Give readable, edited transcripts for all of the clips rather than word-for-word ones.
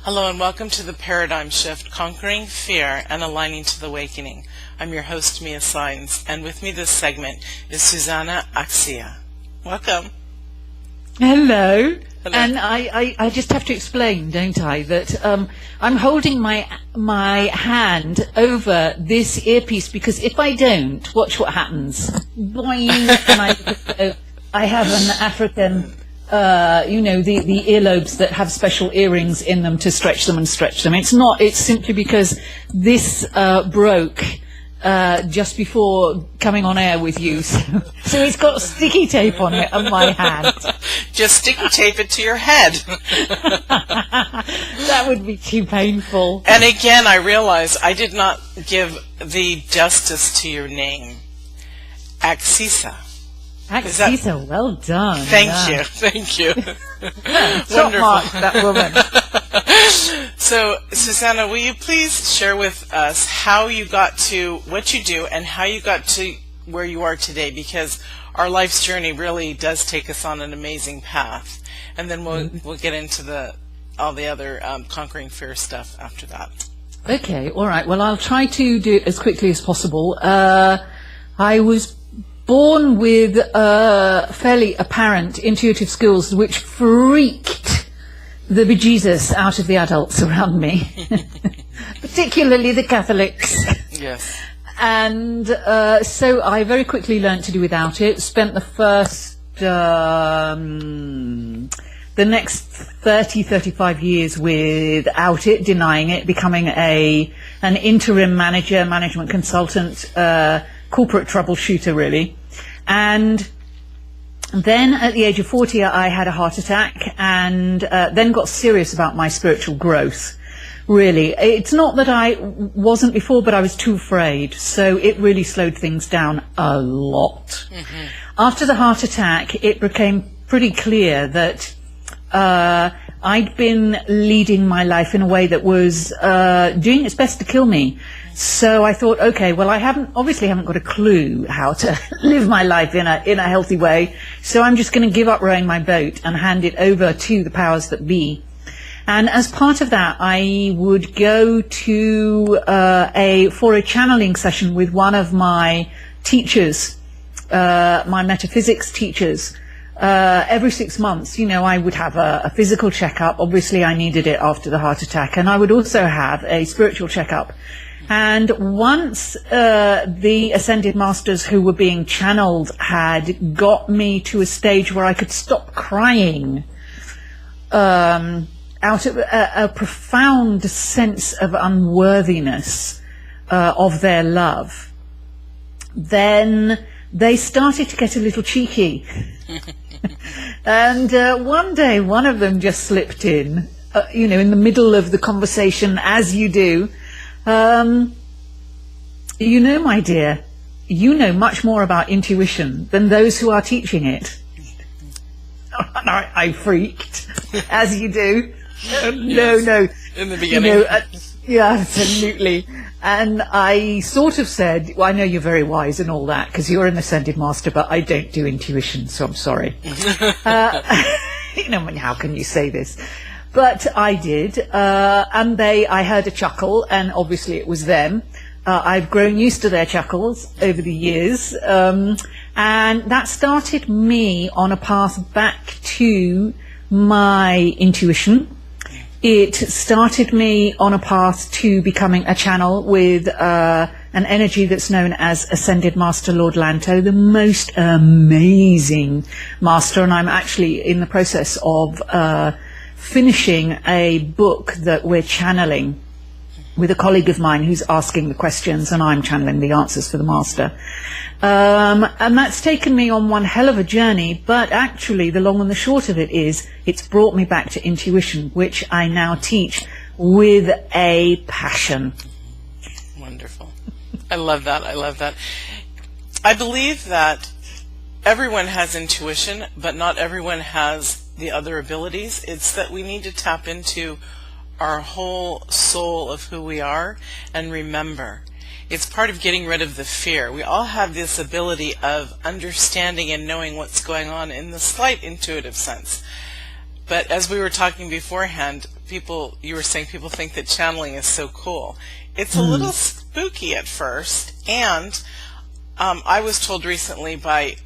Hello and welcome to the Paradigm Shift, Conquering Fear and Aligning to the Awakening. I'm your host, Saenz, and with me this segment is Suzanna Axisa. Welcome. Hello. Hello. And I just have to explain, don't I, that I'm holding my hand over this earpiece because if I don't, watch what happens. Boing, and I have an African, the earlobes that have special earrings in them to stretch them and stretch them. It's simply because this broke just before coming on air with you. So it's got sticky tape on it on my hand. Just sticky tape it to your head. That would be too painful. And again, I realize I did not give the justice to your name. Axisa. Axisa, well done. Thank you. Top mark, that woman. So, Susanna, will you please share with us how you got to what you do and how you got to where you are today? Because our life's journey really does take us on an amazing path, and then we'll get into all the other conquering fear stuff after that. Okay, all right. Well, I'll try to do it as quickly as possible. I was born with fairly apparent intuitive skills which freaked the bejesus out of the adults around me, particularly the Catholics. Yes. And so I very quickly learned to do without it, spent the next 35 years without it, denying it, becoming an interim manager, management consultant, corporate troubleshooter, really. And then at the age of 40, I had a heart attack and then got serious about my spiritual growth, really. It's not that I wasn't before, but I was too afraid. So it really slowed things down a lot. Mm-hmm. After the heart attack, it became pretty clear that I'd been leading my life in a way that was doing its best to kill me. So I thought, okay, well, I obviously haven't got a clue how to live my life in a healthy way. So I'm just going to give up rowing my boat and hand it over to the powers that be. And as part of that, I would go to for a channeling session with one of my teachers, my metaphysics teachers. Every 6 months, I would have a physical checkup. Obviously, I needed it after the heart attack. And I would also have a spiritual checkup. And once the Ascended Masters who were being channeled had got me to a stage where I could stop crying out of a profound sense of unworthiness of their love, then they started to get a little cheeky. And one day, one of them just slipped in, in the middle of the conversation, as you do. My dear, you know much more about intuition than those who are teaching it. And I freaked, as you do. Yes. No. In the beginning. Yeah, absolutely. And I sort of said, well, I know you're very wise and all that, because you're an Ascended Master, but I don't do intuition, so I'm sorry. How can you say this? But I did, and I heard a chuckle, and obviously it was them. I've grown used to their chuckles over the years, and that started me on a path back to my intuition. It started me on a path to becoming a channel with an energy that's known as Ascended Master Lord Lanto, the most amazing master, and I'm actually in the process of finishing a book that we're channeling with a colleague of mine who's asking the questions and I'm channeling the answers for the master. And that's taken me on one hell of a journey, but actually the long and the short of it is it's brought me back to intuition, which I now teach with a passion. Wonderful. I love that. I believe that everyone has intuition, but not everyone has the other abilities. It's that we need to tap into our whole soul of who we are and remember. It's part of getting rid of the fear. We all have this ability of understanding and knowing what's going on in the slight intuitive sense. But as we were talking beforehand, you were saying people think that channeling is so cool. It's a little spooky at first, and I was told recently by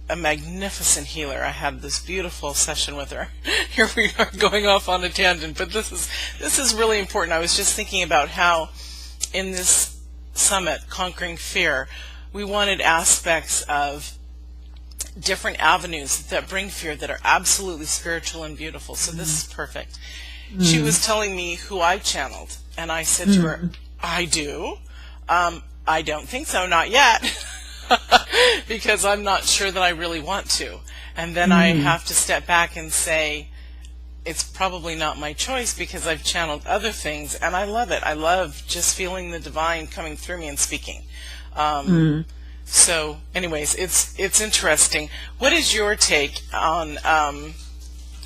a magnificent healer. I had this beautiful session with her. Here we are going off on a tangent, but this is really important. I was just thinking about how in this summit, Conquering Fear, we wanted aspects of different avenues that bring fear that are absolutely spiritual and beautiful. So this is perfect. She was telling me who I channeled, and I said to her, I do. I don't think so, not yet. Because I'm not sure that I really want to. And then I have to step back and say, it's probably not my choice because I've channeled other things, and I love it. I love just feeling the divine coming through me and speaking. So anyways, it's interesting. What is your take on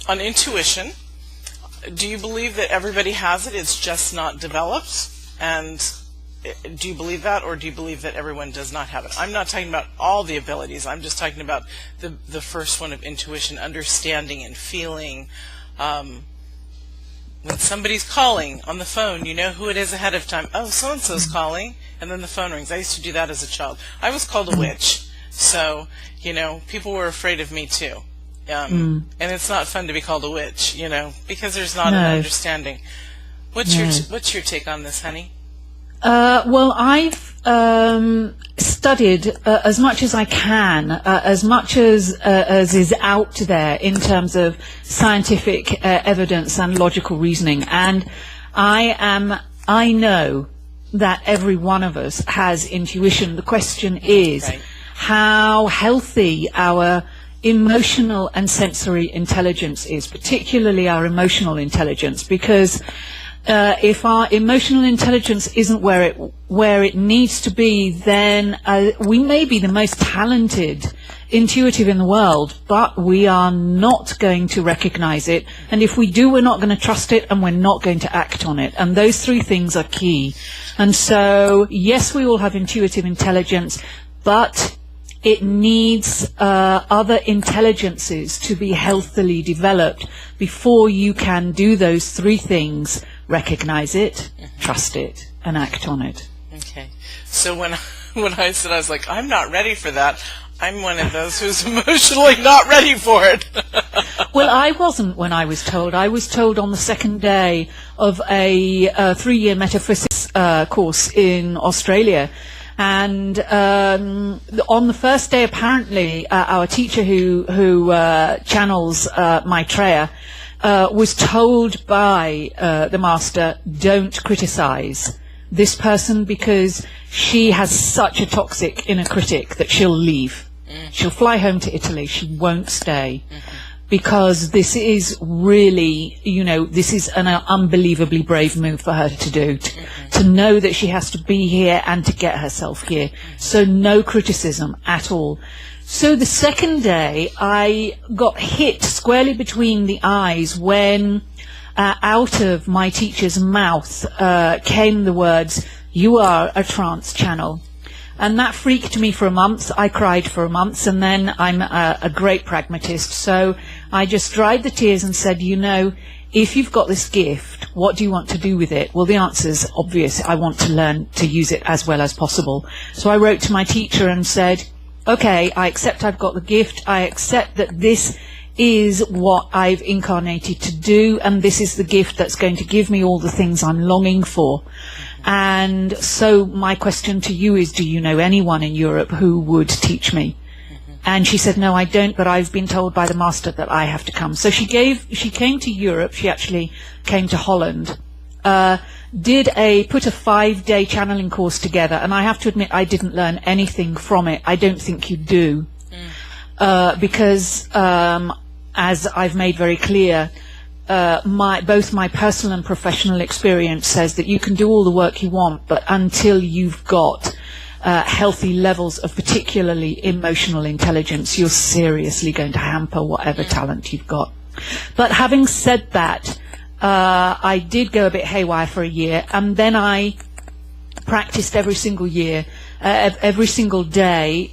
intuition? Do you believe that everybody has it, it's just not developed? And do you believe that, or do you believe that everyone does not have it? I'm not talking about all the abilities. I'm just talking about the first one of intuition, understanding and feeling. When somebody's calling on the phone, you know who it is ahead of time. Oh, so-and-so's calling, and then the phone rings. I used to do that as a child. I was called a witch, so, people were afraid of me too. And it's not fun to be called a witch, because there's not an understanding. What's your take on this, honey? Well, I've studied as much as I can, as much as is out there in terms of scientific evidence and logical reasoning, and I know that every one of us has intuition. The question is how healthy our emotional and sensory intelligence is, particularly our emotional intelligence, because if our emotional intelligence isn't where it needs to be, then we may be the most talented intuitive in the world, but we are not going to recognize it. And if we do, we're not going to trust it, and we're not going to act on it. And those three things are key. And so, yes, we all have intuitive intelligence, but it needs other intelligences to be healthily developed before you can do those three things: recognize it, trust it, and act on it. Okay. So when I said, I was like, I'm not ready for that, I'm one of those who's emotionally not ready for it. Well, I wasn't when I was told. I was told on the second day of a 3-year metaphysics course in Australia. And on the first day, apparently, our teacher who channels Maitreya was told by the master, don't criticize this person because she has such a toxic inner critic that she'll leave. She'll fly home to Italy. She won't stay. Because this is really, this is an unbelievably brave move for her to do, to know that she has to be here and to get herself here. So no criticism at all. So the second day, I got hit squarely between the eyes when out of my teacher's mouth came the words, "You are a trance channel." And that freaked me for a month. I cried for a month, and then I'm a great pragmatist. So I just dried the tears and said, if you've got this gift, what do you want to do with it? Well, the answer's obvious. I want to learn to use it as well as possible. So I wrote to my teacher and said, okay, I accept I've got the gift. I accept that this is what I've incarnated to do, and this is the gift that's going to give me all the things I'm longing for. And so my question to you is, do you know anyone in Europe who would teach me? And she said, no, I don't, but I've been told by the master that I have to come. So she came to Europe. She actually came to Holland, put a 5-day channeling course together. And I have to admit, I didn't learn anything from it. I don't think you do. Because, as I've made very clear, both my personal and professional experience says that you can do all the work you want, but until you've got healthy levels of particularly emotional intelligence, you're seriously going to hamper whatever talent you've got. But having said that, I did go a bit haywire for a year, and then I practiced every single year, every single day,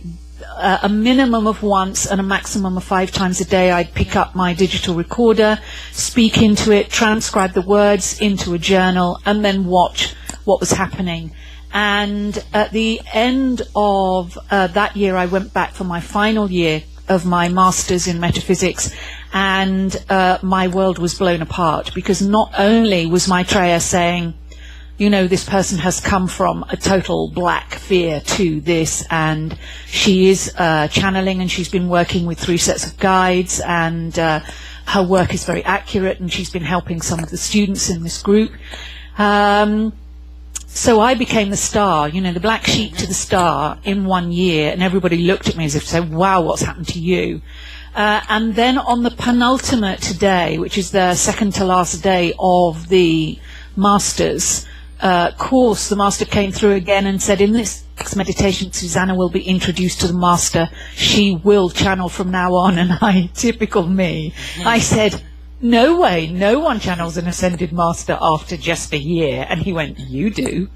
a minimum of once and a maximum of 5 times a day, I'd pick up my digital recorder, speak into it, transcribe the words into a journal, and then watch what was happening. And at the end of that year, I went back for my final year of my master's in metaphysics, and my world was blown apart, because not only was Maitreya saying, you know, this person has come from a total black fear to this, and she is channeling, and she's been working with 3 sets of guides, and her work is very accurate, and she's been helping some of the students in this group. So I became the star, you know, the black sheep to the star in 1 year, and everybody looked at me as if to say, wow, what's happened to you? And then on the penultimate day, which is the second to last day of the Masters course, the Master came through again and said, in this next meditation, Suzanna will be introduced to the Master. She will channel from now on. And I, typical me, I said, no way, no one channels an ascended Master after just a year. And he went, you do.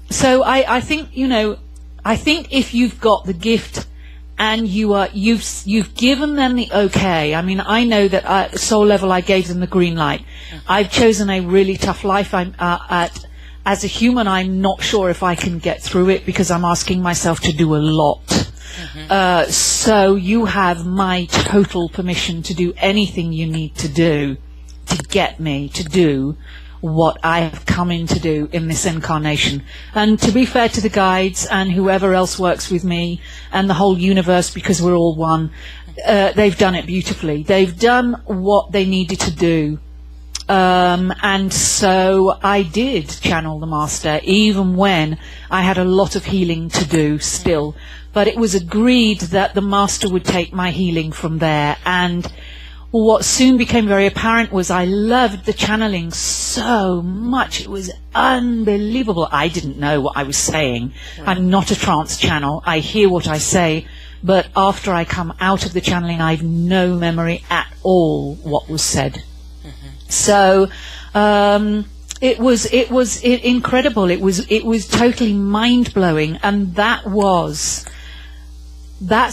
So I think, you know, I think if you've got the gift and you've given them the okay. I mean, I know that at soul level I gave them the green light. I've chosen a really tough life. As a human, I'm not sure if I can get through it, because I'm asking myself to do a lot. So you have my total permission to do anything you need to do to get me to do what I have come in to do in this incarnation. And to be fair to the guides and whoever else works with me and the whole universe, because we're all one, they've done it beautifully. They've done what they needed to do. And so I did channel the Master, even when I had a lot of healing to do still. But it was agreed that the Master would take my healing from there. And what soon became very apparent was I loved the channeling so much. It was unbelievable. I didn't know what I was saying. I'm not a trance channel. I hear what I say. But after I come out of the channeling, I've no memory at all what was said. So it was incredible. It was totally mind-blowing. And that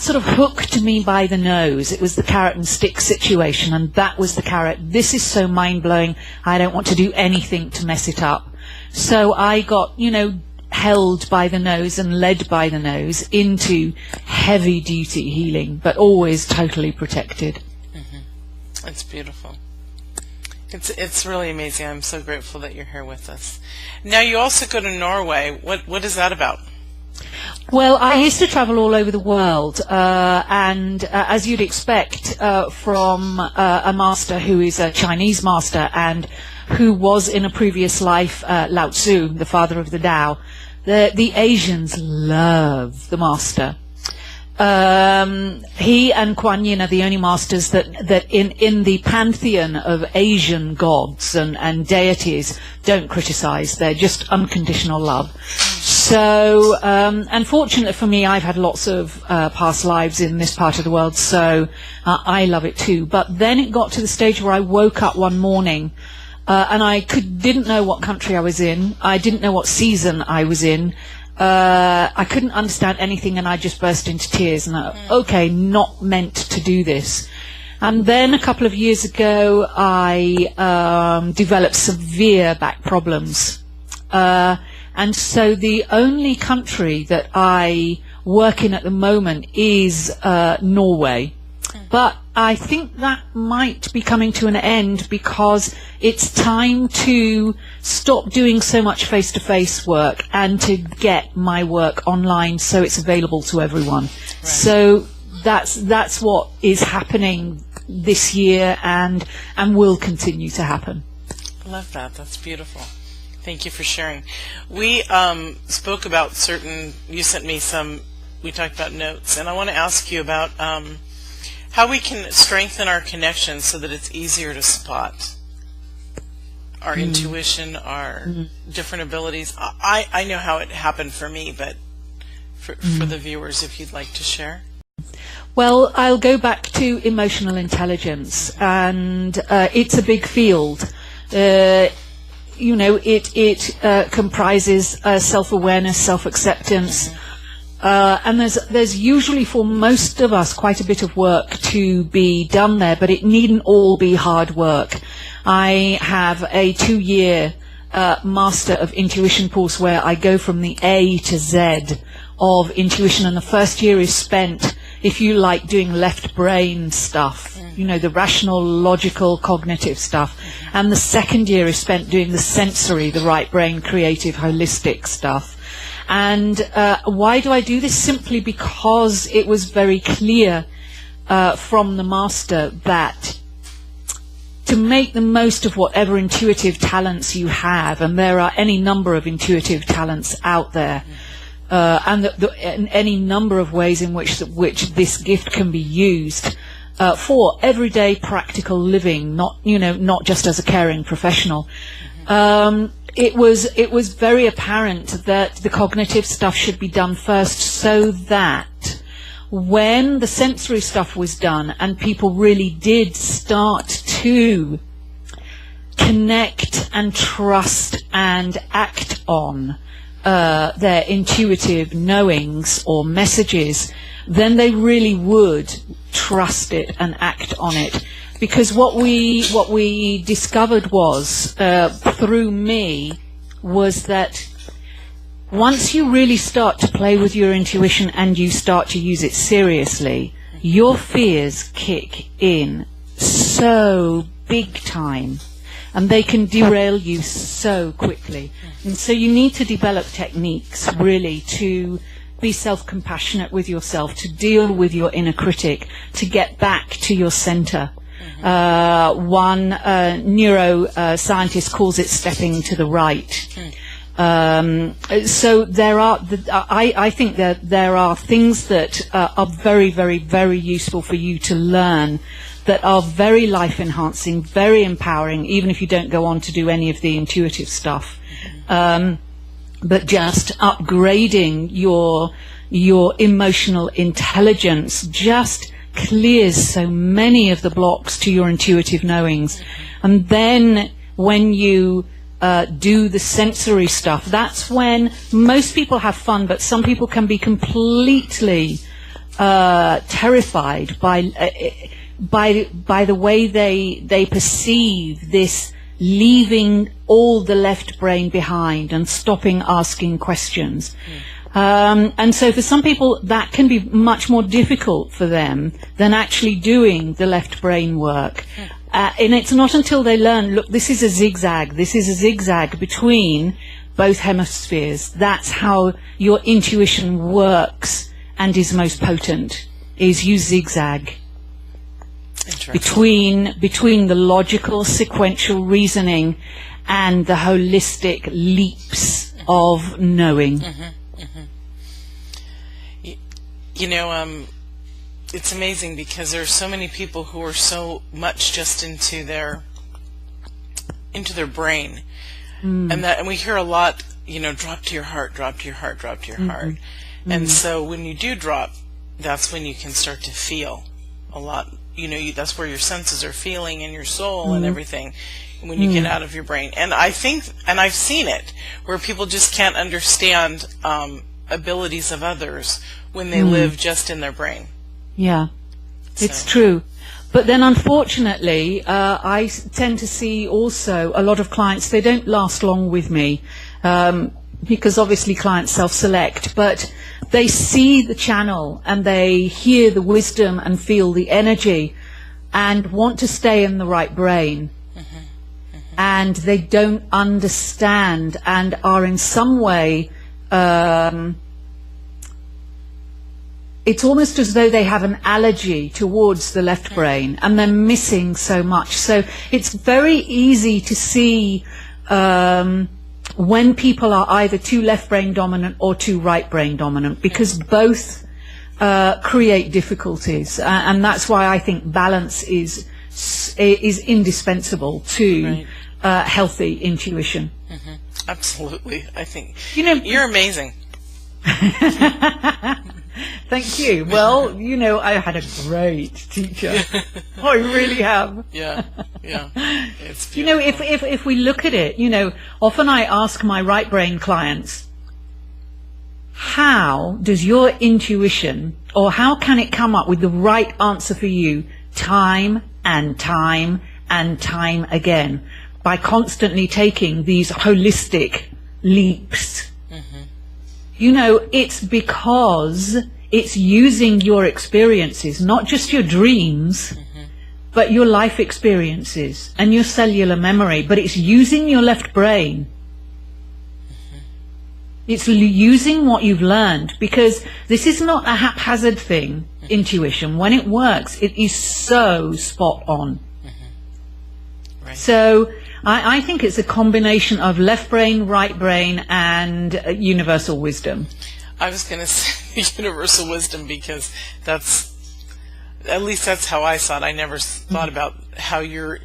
sort of hooked me by the nose. It was the carrot and stick situation, and that was the carrot. This is so mind-blowing, I don't want to do anything to mess it up. So I got, you know, held by the nose and led by the nose into heavy-duty healing, but always totally protected. It's beautiful. It's really amazing. I'm so grateful that you're here with us. Now, you also go to Norway. What is that about? Well, I used to travel all over the world, and as you'd expect from a master who is a Chinese master and who was in a previous life Lao Tzu, the father of the Tao, the Asians love the Master. He and Kuan Yin are the only masters that in the pantheon of Asian gods and deities don't criticize. They're just unconditional love. So, unfortunately for me, I've had lots of past lives in this part of the world, so I love it too. But then it got to the stage where I woke up one morning and I didn't know what country I was in. I didn't know what season I was in. I couldn't understand anything, and I just burst into tears. And okay, not meant to do this. And then a couple of years ago, I developed severe back problems. And so the only country that I work in at the moment is Norway. But I think that might be coming to an end, because it's time to stop doing so much face-to-face work and to get my work online so it's available to everyone. Right. So that's what is happening this year and will continue to happen. I love that. That's beautiful. Thank you for sharing. We spoke about you sent me we talked about notes, and I want to ask you about how we can strengthen our connection so that it's easier to spot our intuition, our different abilities. I know how it happened for me, but for the viewers, if you'd like to share. Well, I'll go back to emotional intelligence, and it's a big field. You know, it comprises self-awareness, self-acceptance, And there's usually for most of us quite a bit of work to be done there, but it needn't all be hard work. I have a 2-year Master of Intuition course where I go from the A to Z of intuition, and the first year is spent, if you like, doing left brain stuff, the rational, logical, cognitive stuff. And the second year is spent doing the sensory, the right brain, creative, holistic stuff. And why do I do this? Simply because it was very clear from the master that to make the most of whatever intuitive talents you have, and there are any number of intuitive talents out there, and any number of ways in which this gift can be used for everyday practical living, not just as a caring professional. It was very apparent that the cognitive stuff should be done first, so that when the sensory stuff was done and people really did start to connect and trust and act on their intuitive knowings or messages, then they really would trust it and act on it. Because what we discovered was, through me, was that once you really start to play with your intuition and you start to use it seriously, your fears kick in so big time, and they can derail you so quickly. And so you need to develop techniques, really, to be self-compassionate with yourself, to deal with your inner critic, to get back to your center. One neuroscientist calls it stepping to the right. So I think that there are things that are very, very, very useful for you to learn, that are very life-enhancing, very empowering, even if you don't go on to do any of the intuitive stuff. But just upgrading your emotional intelligence just clears so many of the blocks to your intuitive knowings. And then when you do the sensory stuff, that's when most people have fun, but some people can be completely terrified by the way they perceive this leaving all the left brain behind and stopping asking questions. And so for some people that can be much more difficult for them than actually doing the left brain work. And it's not until they learn, look, this is a zigzag between both hemispheres. That's how your intuition works and is most potent, is you zigzag between the logical sequential reasoning and the holistic leaps of knowing. It's amazing because there are so many people who are so much just into their brain, and we hear a lot, drop to your heart, drop to your heart, drop to your heart. And so when you do drop, that's when you can start to feel a lot. That's where your senses are feeling, and your soul and everything, when you get out of your brain. And I think, and I've seen it, where people just can't understand abilities of others when they live just in their brain. Yeah, it's true. But then unfortunately, I tend to see also a lot of clients, they don't last long with me, because obviously clients self-select, but they see the channel and they hear the wisdom and feel the energy and want to stay in the right brain. And they don't understand and are in some way, it's almost as though they have an allergy towards the left brain and they're missing so much. So it's very easy to see when people are either too left brain dominant or too right brain dominant, because both create difficulties. And that's why I think balance is indispensable to healthy intuition. Absolutely. I think you're amazing. Thank you. Well, I had a great teacher. I really have. Yeah. It's beautiful. If we look at it, often I ask my right brain clients, how does your intuition, or how can it come up with the right answer for you time and time and time again by constantly taking these holistic leaps? Mm-hmm. You know, it's because it's using your experiences, not just your dreams, mm-hmm. but your life experiences and your cellular memory, but it's using your left brain. It's using what you've learned, because this is not a haphazard thing, intuition. When it works, it is so spot on. Mm-hmm. Right. So I think it's a combination of left brain, right brain, and universal wisdom. I was going to say universal wisdom because at least that's how I saw it. I never thought about how you've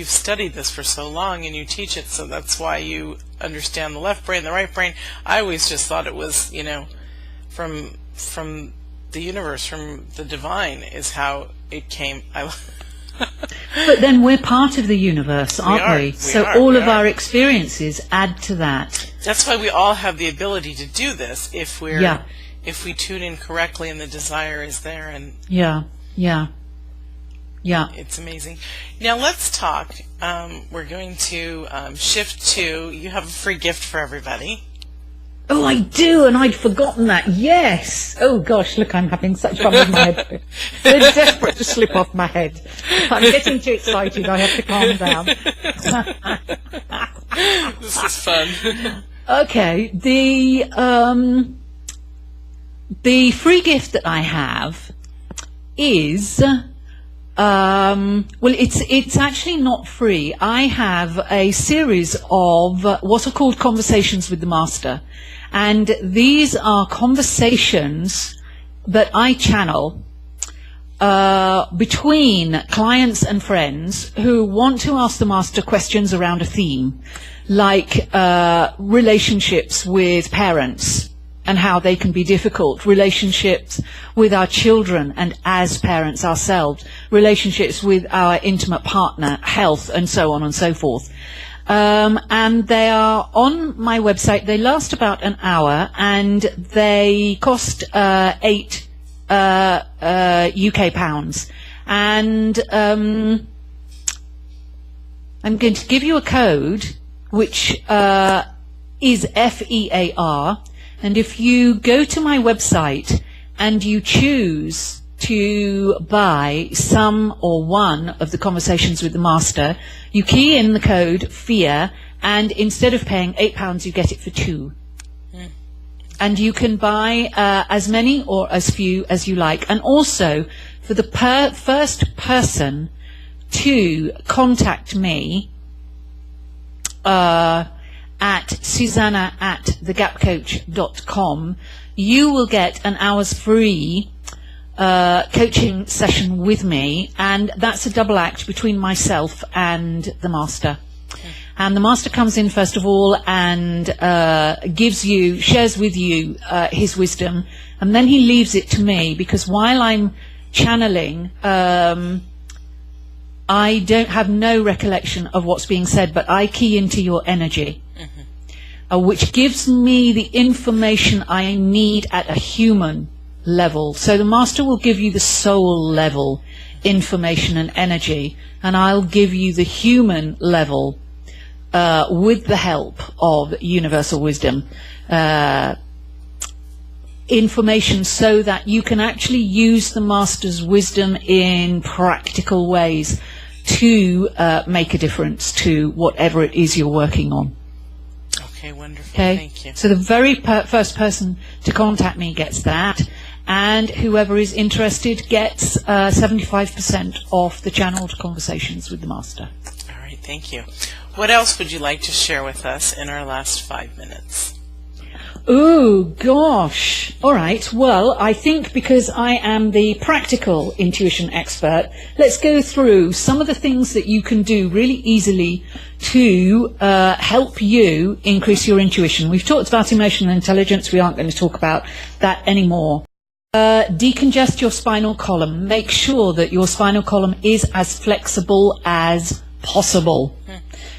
studied this for so long and you teach it, so that's why you understand the left brain, the right brain. I always just thought it was, from the universe, from the divine is how it came. But then we're part of the universe, aren't we? So all of our experiences add to that. That's why we all have the ability to do this if we tune in correctly and the desire is there. And yeah. It's amazing. Now let's talk. We're going to shift to, you have a free gift for everybody. Oh, I do, and I'd forgotten that. Yes. Oh gosh, look, I'm having such fun with my head. They're desperate to slip off my head. I'm getting too excited. I have to calm down. This is fun. Okay, the free gift that I have is it's actually not free. I have a series of what are called conversations with the master, and these are conversations that I channel between clients and friends who want to ask the master questions around a theme, like relationships with parents and how they can be difficult, relationships with our children and as parents ourselves, relationships with our intimate partner, health, and so on and so forth. And they are on my website. They last about an hour, and they cost 8 UK pounds. And I'm going to give you a code, which is FEAR. And if you go to my website and you choose to buy some or one of the conversations with the master, you key in the code FEAR, and instead of paying £8, you get it for £2. Mm. And you can buy as many or as few as you like. And also, for the first person to contact me, at Suzanna@thegapcoach.com, you will get an hour's free coaching session with me, and that's a double act between myself and the master. Okay. And the master comes in first of all and shares with you his wisdom, and then he leaves it to me, because while I'm channeling, I don't have no recollection of what's being said, but I key into your energy, which gives me the information I need at a human level. So the master will give you the soul level information and energy, and I'll give you the human level with the help of universal wisdom information, so that you can actually use the master's wisdom in practical ways to make a difference to whatever it is you're working on. Okay, wonderful. Okay? Thank you. So the very first person to contact me gets that, and whoever is interested gets 75% off the channeled conversations with the master. All right, thank you. What else would you like to share with us in our last 5 minutes? Oh, gosh. All right. Well, I think because I am the practical intuition expert, let's go through some of the things that you can do really easily to help you increase your intuition. We've talked about emotional intelligence. We aren't going to talk about that anymore. Decongest your spinal column. Make sure that your spinal column is as flexible as possible.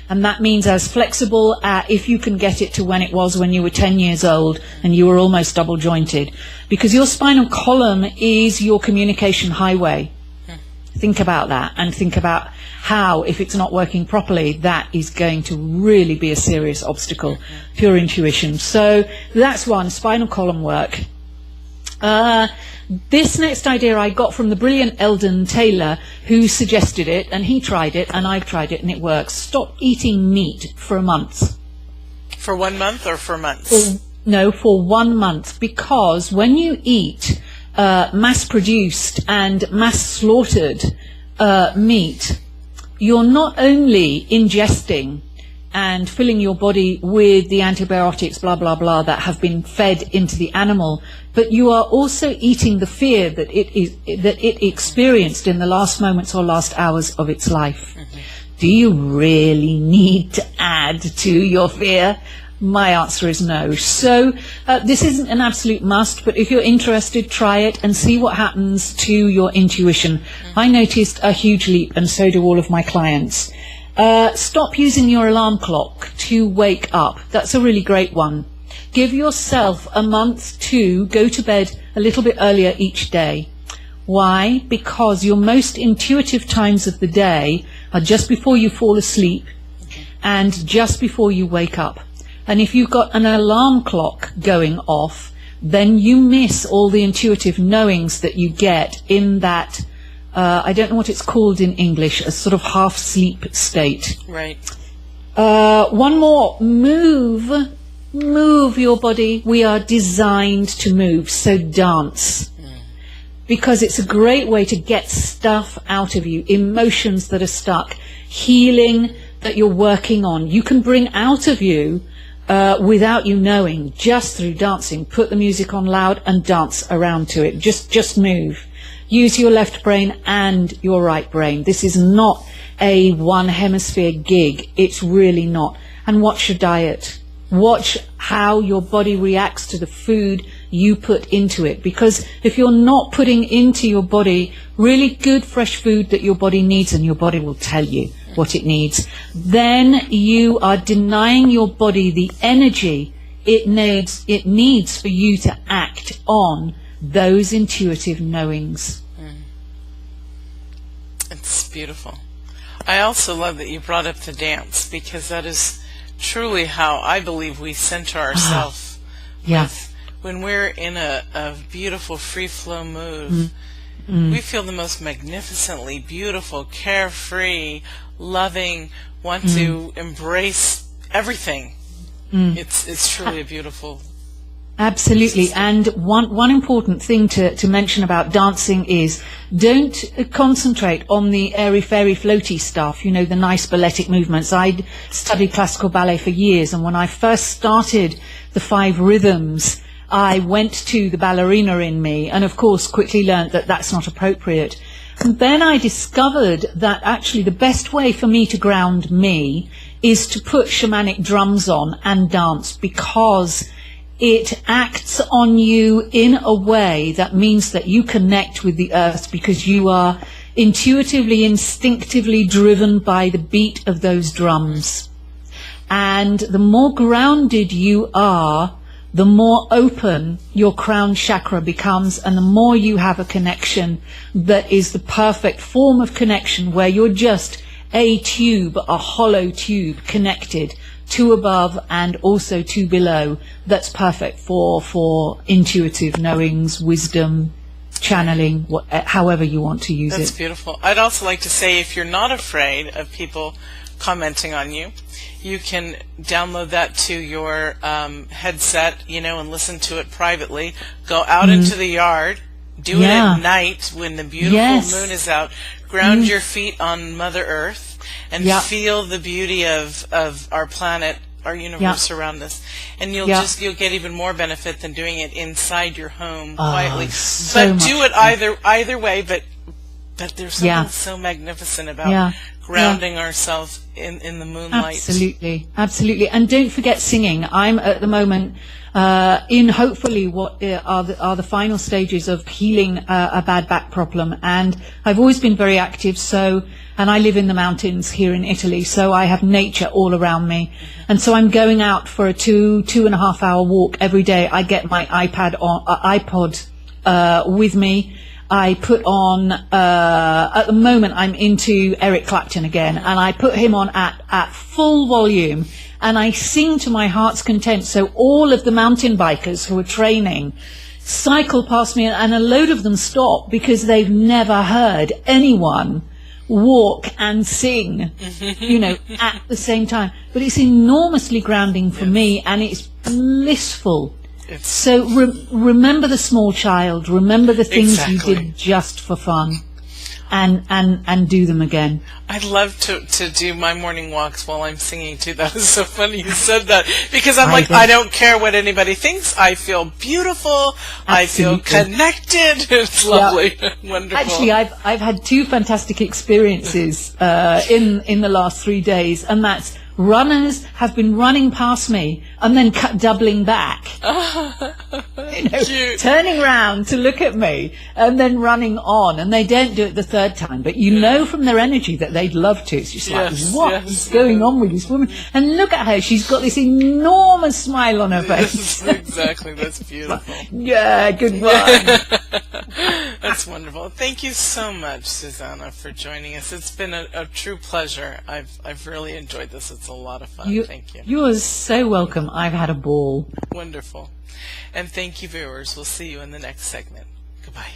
And that means as flexible if you can get it to when it was when you were 10 years old and you were almost double jointed. Because your spinal column is your communication highway. Think about that, and think about how, if it's not working properly, that is going to really be a serious obstacle to your intuition. So that's one, spinal column work. This next idea I got from the brilliant Eldon Taylor, who suggested it, and he tried it, and I've tried it, and it works. Stop eating meat for a month. For 1 month or for months? For 1 month, because when you eat mass-produced and mass-slaughtered meat, you're not only ingesting and filling your body with the antibiotics, blah, blah, blah, that have been fed into the animal, but you are also eating the fear that it experienced in the last moments or last hours of its life. Do you really need to add to your fear? My answer is no. So this isn't an absolute must, but if you're interested, try it and see what happens to your intuition. I noticed a huge leap, and so do all of my clients. Stop using your alarm clock to wake up. That's a really great one. Give yourself a month to go to bed a little bit earlier each day. Why? Because your most intuitive times of the day are just before you fall asleep and just before you wake up. And if you've got an alarm clock going off, then you miss all the intuitive knowings that you get in that, I don't know what it's called in English, a sort of half-sleep state. Right. One more, move your body. We are designed to move, so dance. Because it's a great way to get stuff out of you, emotions that are stuck, healing that you're working on. You can bring out of you without you knowing, just through dancing. Put the music on loud and dance around to it. Just move. Use your left brain and your right brain. This is not a one hemisphere gig. It's really not. And watch your diet. Watch how your body reacts to the food you put into it. Because if you're not putting into your body really good fresh food that your body needs, and your body will tell you what it needs, then you are denying your body the energy it needs for you to act on those intuitive knowings. It's beautiful. I also love that you brought up the dance, because that is truly how I believe we center ourselves. When we're in a beautiful free flow mood, we feel the most magnificently beautiful, carefree, loving, want to embrace everything. It's truly a beautiful. Absolutely. And one important thing to mention about dancing is don't concentrate on the airy-fairy floaty stuff, you know, the nice balletic movements. I'd studied classical ballet for years, and when I first started the 5 rhythms, I went to the ballerina in me, and of course quickly learned that that's not appropriate. And then I discovered that actually the best way for me to ground me is to put shamanic drums on and dance, because it acts on you in a way that means that you connect with the earth, because you are intuitively, instinctively driven by the beat of those drums. And the more grounded you are, the more open your crown chakra becomes, and the more you have a connection that is the perfect form of connection, where you're just a tube, a hollow tube connected to above and also to below, that's perfect for intuitive knowings, wisdom, channeling, however you want to use it. That's beautiful. I'd also like to say, if you're not afraid of people commenting on you, you can download that to your headset, you know, and listen to it privately. Go out into the yard, do it at night when the beautiful moon is out. Ground your feet on Mother Earth and feel the beauty of our planet, our universe around us. And you'll get even more benefit than doing it inside your home quietly. So but do it either way, but but there's something so magnificent about grounding ourselves in the moonlight. Absolutely, absolutely. And don't forget singing. I'm at the moment in hopefully what are the final stages of healing a bad back problem. And I've always been very active, and I live in the mountains here in Italy, so I have nature all around me. And so I'm going out for a 2.5 hour walk every day. I get my iPod with me. I put on, at the moment I'm into Eric Clapton again, and I put him on at full volume, and I sing to my heart's content. So all of the mountain bikers who are training cycle past me, and a load of them stop because they've never heard anyone walk and sing, at the same time. But it's enormously grounding for me, and it's blissful. So remember the small child, remember the things you did just for fun, and do them again. I'd love to do my morning walks while I'm singing too. That is so funny you said that, because I'm I don't care what anybody thinks. I feel beautiful. Absolutely. I feel connected. It's lovely. Wonderful. Actually, I've had 2 fantastic experiences in the last 3 days, and that's runners have been running past me and then doubling back, turning round to look at me and then running on, and they don't do it the 3rd time, but you know from their energy that they'd love to. It's just what is going on with this woman? And look at her, she's got this enormous smile on her face. Exactly, that's beautiful. Yeah, good one. That's wonderful. Thank you so much, Suzanna, for joining us. It's been a true pleasure. I've really enjoyed this. It's a lot of fun. Thank you. You are so welcome. I've had a ball. Wonderful. And thank you, viewers. We'll see you in the next segment. Goodbye.